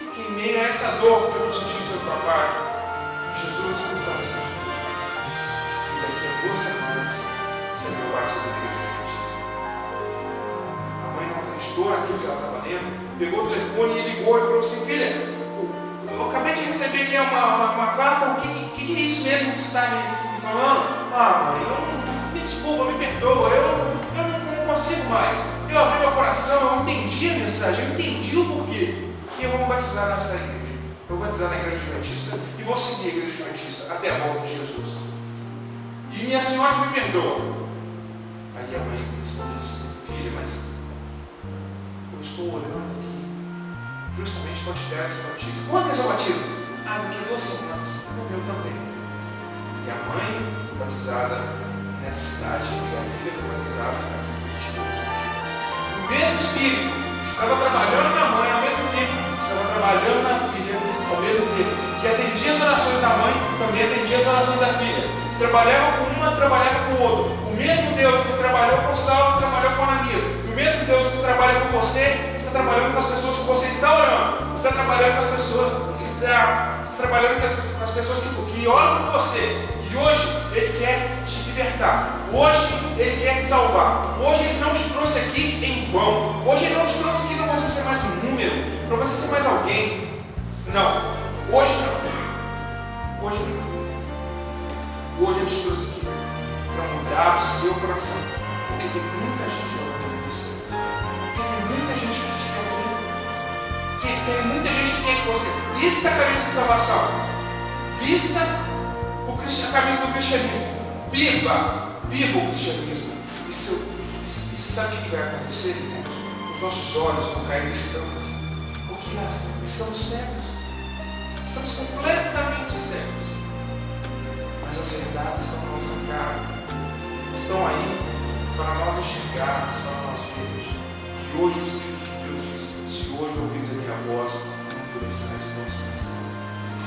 que em meio a essa dor que eu senti no seu trabalho, Jesus está sentindo. E daqui a 2 semanas, você viu o batismo da igreja adventista. A mãe não acreditou naquilo que ela estava lendo, pegou o telefone e ligou e falou assim: filha, eu acabei de receber aqui uma carta, o que é isso mesmo que você está me falando? Ah, mãe, me desculpa, me perdoa, eu não consigo mais. Eu abri meu coração, eu entendi a mensagem, eu entendi o porquê. E eu vou batizar nessa igreja. Eu vou batizar na igreja adventista e vou seguir a igreja adventista até a volta de Jesus. E minha senhora me perdoa. Aí a mãe respondeu assim: filha, mas eu estou orando aqui justamente para te dar essa notícia. Quando é o seu batismo? Daqui a 2 semanas. O meu também. E a mãe foi batizada nessa cidade e a filha foi batizada aqui em Curitiba. O mesmo Espírito que estava trabalhando na mãe, ao mesmo tempo que estava trabalhando na filha, ao mesmo tempo que atendia as orações da mãe, também atendia as orações da filha. Trabalhava com uma, trabalhava com o outro. O mesmo Deus que trabalhou com Saulo, trabalhou com Ananias. E o mesmo Deus que trabalha com você, está trabalhando com as pessoas que você está orando. Está trabalhando com as pessoas, está trabalhando com as pessoas que oram por você. E hoje Ele quer te libertar. Hoje Ele quer te salvar. Hoje Ele não te trouxe aqui em vão. Hoje Ele não te trouxe aqui para você ser mais um número, para você ser mais alguém. Não. Hoje não. Hoje não. Hoje Ele te trouxe aqui para mudar o seu coração. Porque tem muita gente orando por você. Porque tem muita gente que te quer bem. Porque tem muita gente que quer que você vista a camisa de salvação. Vista a camisa do cristianismo. Viva o cristianismo. E você sabe o que vai acontecer, irmãos? Os nossos olhos vão cair de estampas. Porque estamos cegos. Estamos completamente cegos. Mas as verdades estão na nossa cara. Estão aí para nós enxergarmos, para nós vermos. E hoje o Espírito de Deus diz: se hoje ouvires a minha voz, não endureçais o vosso coração.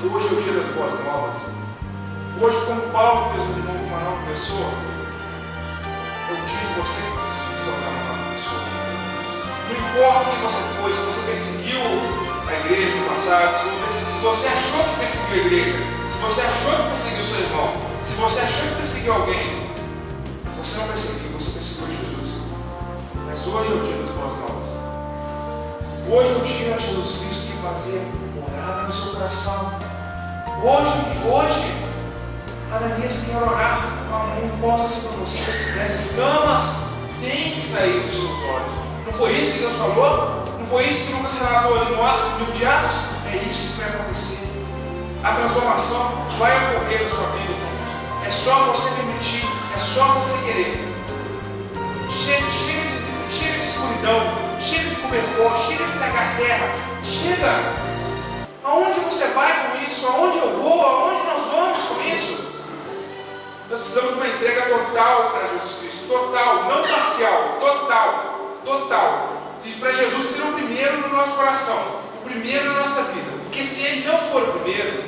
Hoje eu tiro as boas novas. Hoje, como Paulo fez um irmão com uma nova pessoa, eu digo você que se tornar uma nova pessoa. Não importa quem você foi, se você perseguiu a igreja no passado, se você achou que perseguiu a igreja, se você achou que perseguiu o seu irmão, se você achou que perseguiu alguém, você não perseguiu, você perseguiu Jesus. Mas hoje eu digo as boas novas. Hoje eu digo a Jesus Cristo que fazer morada no seu coração. Hoje, Ananias quer orar com a mão posta sobre você. E as escamas têm que sair dos seus olhos. Não foi isso que Deus falou? Não foi isso que Lucas relatou ali no livro de Atos? É isso que vai acontecer. A transformação vai ocorrer na sua vida, irmãos. É só você permitir, é só você querer. Chega de escuridão, chega de comer pó, chega de negar terra. Chega! Aonde você vai com isso? Aonde eu vou? Aonde nós vamos com isso? Nós precisamos de uma entrega total para Jesus Cristo. Total, não parcial. Total. E para Jesus ser o primeiro no nosso coração. O primeiro na nossa vida. Porque se Ele não for o primeiro,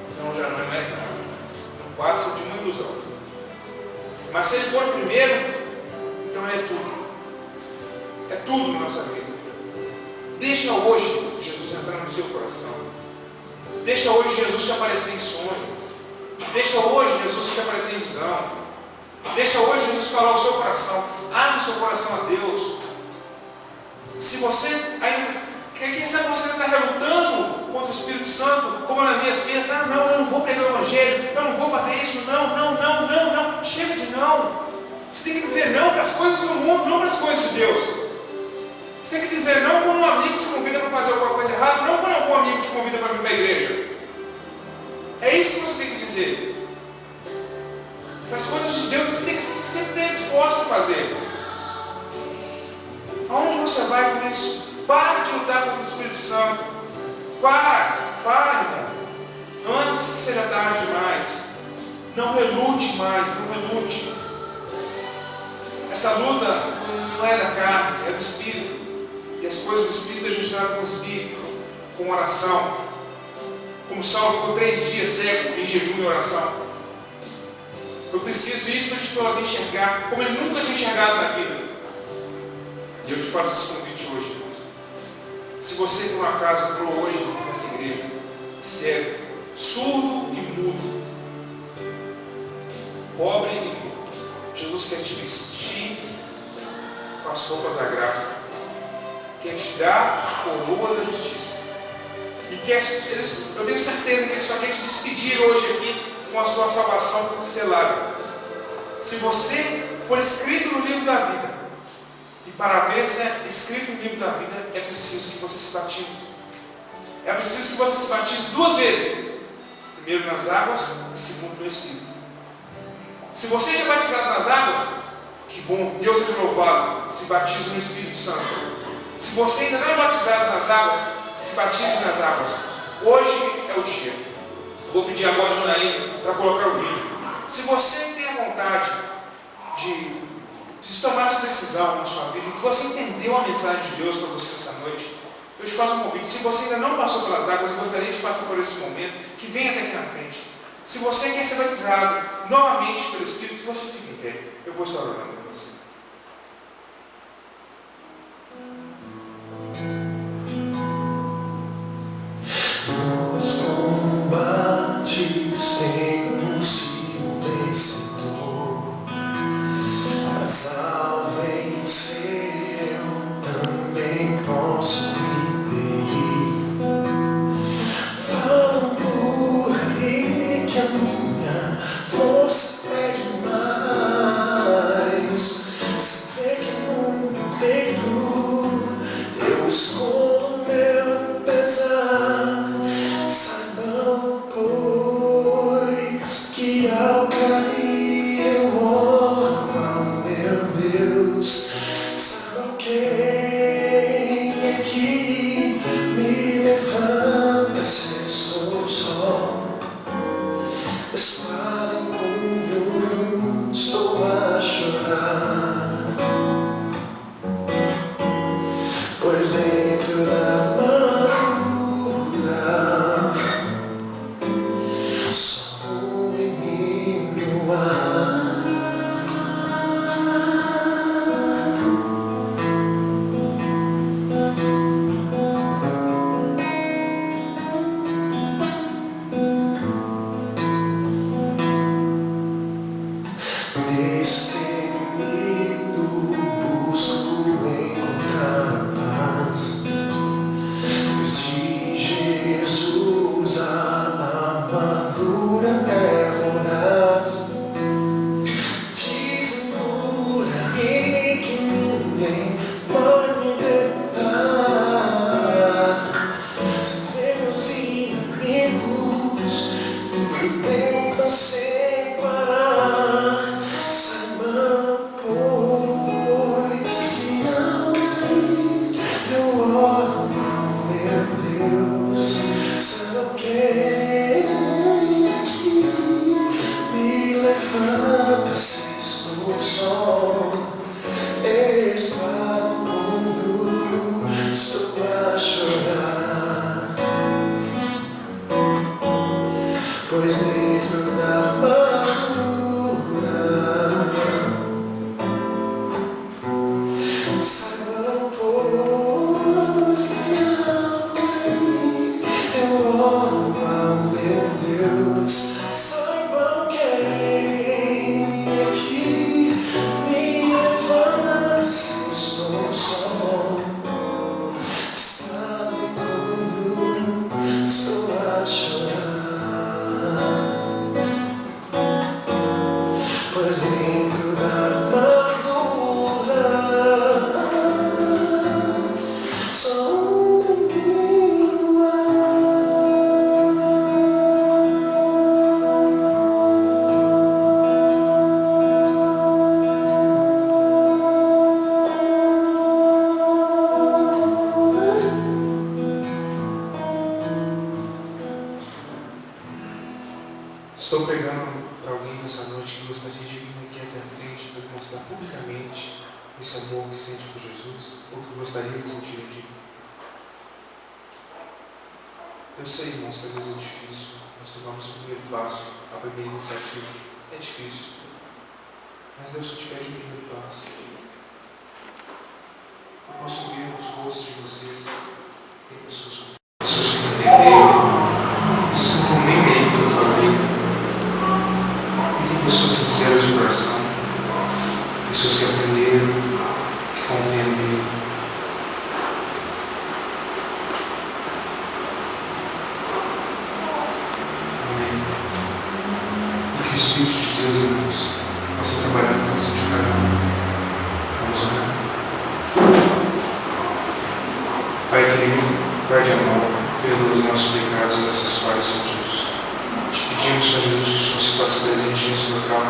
então já não é mais nada. Não passa de uma ilusão. Mas se Ele for o primeiro, então Ele é tudo. É tudo na nossa vida. Deixa hoje Jesus entrar no seu coração. Deixa hoje Jesus te aparecer em sonho. Deixa hoje Jesus te aparecer em visão. Deixa hoje Jesus falar ao seu coração. Abre o seu coração a Deus. Se você ainda, quem sabe você está relutando contra o Espírito Santo, como Ananias pensa: não, eu não vou pregar o Evangelho, eu não vou fazer isso, não. Chega de não. Você tem que dizer não para as coisas do mundo, não para as coisas de Deus. Você tem que dizer não quando um amigo te convida para fazer alguma coisa errada, não quando algum amigo te convida para vir para a igreja. É isso que você tem que dizer. Para as coisas de Deus você tem que sempre estar disposto a fazer. Aonde você vai com isso? Para de lutar contra o Espírito Santo. Para, irmão. Antes que seja tarde demais. Não relute mais, não relute. Essa luta não é da carne, é do Espírito. E as coisas do Espírito a gente trata com o Espírito, com oração. Como Saulo ficou 3 dias cego em jejum e oração. Eu preciso disso para te poder enxergar como ele nunca tinha enxergado na vida. E eu te faço esse convite hoje. Se você por um acaso entrou hoje nessa igreja, cego, surdo e mudo, pobre e nu, Jesus quer te vestir com as roupas da graça, quer te dar a coroa da justiça. E eu tenho certeza que Ele só quer te despedir hoje aqui com a sua salvação selada. Se você for escrito no livro da vida, e para haver ser escrito no livro da vida, é preciso que você se batize. É preciso que você se batize 2 vezes. Primeiro nas águas e segundo no Espírito. Se você já é batizado nas águas, que bom, Deus é louvado, se batize no Espírito Santo. Se você ainda não é batizado nas águas, se batize nas águas. Hoje é o dia. Vou pedir agora a Janaína para colocar o vídeo. Se você tem a vontade de tomar essa decisão na sua vida, que você entendeu a mensagem de Deus para você essa noite, eu te faço um convite. Se você ainda não passou pelas águas e gostaria de passar por esse momento, que venha até aqui na frente. Se você quer ser batizado novamente pelo Espírito, que você fique em pé. Eu vou estar orando por você. Os combates têm sido vencedor, mas ao vencer eu também posso impedir. Falam por aí que a minha força é demais. Se vê que no meu peito eu escondo meu pesar. Saibam, pois, que ao cair eu oro ao meu Deus. Saibam quem é que me levanta se sou só. Espada em punho, estou a chorar, pois dentro da amargura só um menino há. Destemido busco encontrar paz, pois de Jesus a armadura é voraz. Dizem por aí que ninguém vai me derrotar. Se meus inimigos me tentam separar, saibam, pois, que ao cair eu oro ao meu Deus. Saibam quem é que me levanta se estou só. Espada no punho, estou a chorar, pois dentro da amargura saibam, pois, que ao cair eu oro ao meu Deus. Saibam quem é que me levanta se estou só. Espada em punho, estou a chorar, pois dentro da amargura só um menino há. Estou pregando para alguém nessa noite que gostaria de vir aqui até a frente para demonstrar publicamente esse amor que sente por Jesus, ou que gostaria de sentir aqui. Eu sei, irmãos, que às vezes é difícil, nós tomamos o primeiro passo, a primeira iniciativa. É difícil. Mas Deus te pede o primeiro passo. Eu posso ver os rostos de vocês Tem pessoas que não entenderam, pessoas que não estão nem aí que eu falei. E tem pessoas sinceras de coração, pessoas que aprenderam, que compreenderam. Amém. E que o Espírito de Deus, irmãos, possa trabalhar no coração de cada um. Vamos orar. Pai querido, Pai de amor, perdoa os nossos pecados e nossas falhas, Senhor Jesus. Te pedimos, Senhor Jesus, que o Senhor se faça presente nesse local,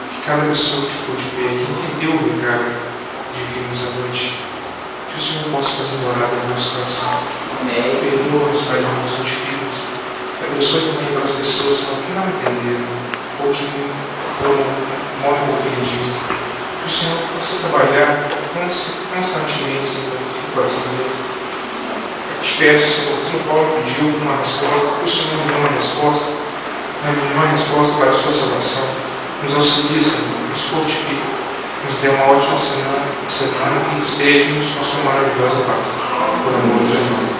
que cada pessoa que for de pé, que entendeu o recado divino nessa noite, que o Senhor possa fazer morada no nosso coração. Amém. Perdoa-nos, Pai, não nos santifica-nos. Abençoe também para as pessoas, Senhor, que não entenderam, ou que foram morrem compreendidas. Que o Senhor possa trabalhar constantemente, Senhor, no coração deles. Te peço, Senhor, que o Paulo pediu uma resposta, que o Senhor nos dê uma resposta, uma resposta para a sua salvação. Nos auxilie, Senhor, nos fortifique, nos dê uma ótima semana e despede-nos com a sua maravilhosa paz. Por amor de Deus.